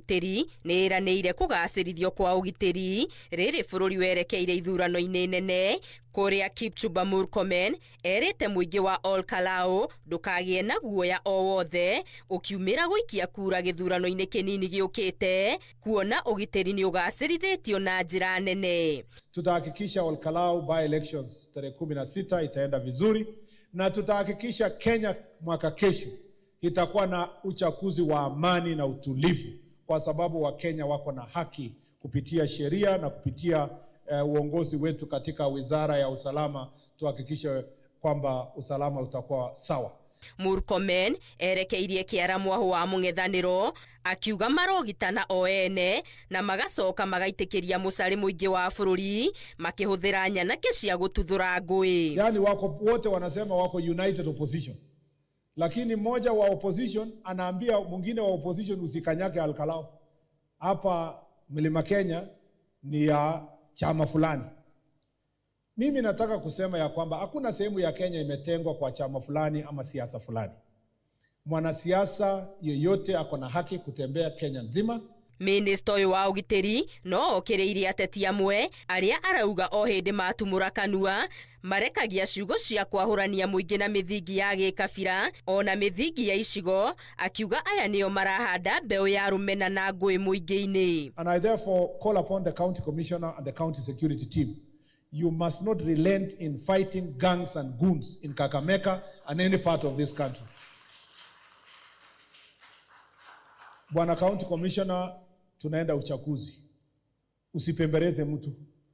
Giteri nĩ iranĩire kũgacĩrithio kwa ũgitĩri rĩrĩ bũrũri werekeire ithurano-inĩ nene kũrĩa Kipchumba Murkomen erĩte mũingĩ wa Ol Kalou ndũkagĩe na guoya o wothe ũkiumĩra gũikia kura gĩthurano-inĩ kĩnini gĩũkĩte kuona ũgitĩri nĩ ũgacĩrithĩtio na njĩra nene. Tutahakikisha Ol Kalou by elections tarehe 16 itaenda vizuri na tutahakikisha Kenya mwaka kesho itakuwa na uchaguzi wa amani na utulivu, kwa sababu Wakenya wako na haki kupitia sheria na kupitia uongozi wetu katika wizara ya usalama. Tuhakikishe kwamba usalama utakuwa sawa. Murkomen erekeirie kĩaramwaho wa mũng'ethanĩro akiuga marogitana o ene na magacoka magaitĩkĩria mũcari mũingĩ wa bũrũri makĩhũthĩra nyanake cia gũtuthũra ngũĩ. Yani wako wote wanasema wako united opposition, lakini mmoja wa opposition anaambia mwingine wa opposition usikanyake Ol Kalou. Hapa Mlima Kenya ni ya chama fulani. Mimi nataka kusema ya kwamba hakuna sehemu ya Kenya imetengwa kwa chama fulani ama siasa fulani. Mwanasiasa yoyote ako na haki kutembea Kenya nzima. Minister ũyũ wa ũgitĩri no okĩrĩire ateti amwe arĩa arauga o hĩndĩ matumũra kanua marekagia ciugo cia kwahũrania mũingĩ na mĩthingi ya gĩkabira ona mĩthingi ya icigo, akiuga aya nĩo marahanda mbeũ ya rũmena na ngũĩ mũingĩ-inĩ. And I therefore call upon the county commissioner and the county security team. You must not relent in fighting gangs and goons in Kakamega and any part of this country. Bwana county commissioner, tunaenda uchaguzi. Usipembereze mtu.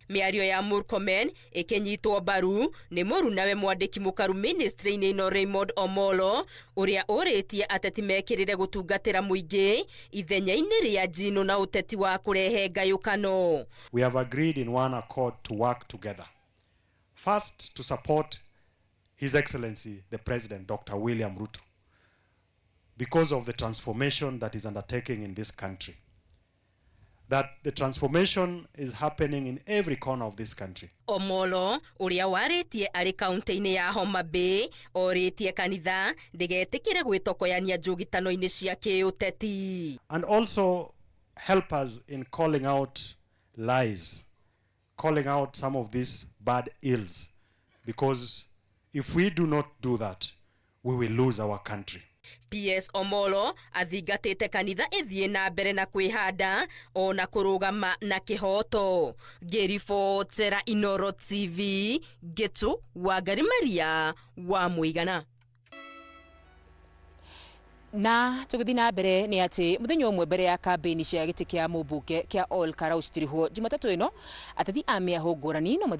Mĩario ya Murkomen ĩkĩnyitwo mbaru nĩ mũrunawe mwandĩki mũkaru ministry-inĩ ĩno Raymond Omolo ũrĩa ũrĩtie ateti mekĩrĩre gũtungatĩra mũingĩ ithenya-inĩ rĩa njino na ũteti wa kũrehe ngayũkano. We have agreed in one accord to work together. First, to support His Excellency the President Dr. William Ruto because of the transformation that is undertaking in this country. That the transformation is happening in every corner of this country. Omolo ũrĩa warĩtie arĩ kaunti-inĩ ya Homa Bay orĩtie kanitha ndĩgetĩkĩre gwĩtokoyania njũgitano-inĩ cia kĩũteti. And also help us in calling out lies, calling out some of these bad ills, because if we do not do that, we will lose our country. PS Omolo athingatĩte kanitha ĩthiĩ na mbere na kwĩhanda ona kũrũgama na kĩhoto. Ngĩribotera Inooro TV, Getu Wangari Maria wa Mũigana. Na tũgĩthiĩ na mbere nĩ atĩ mũthenya ũmwe mbere ya kambĩini cia gĩtĩ kĩa mũmbunge kĩa Ol Kalou citirihwo Jumatatũ ĩno, ateti a mĩahũ ngũrani no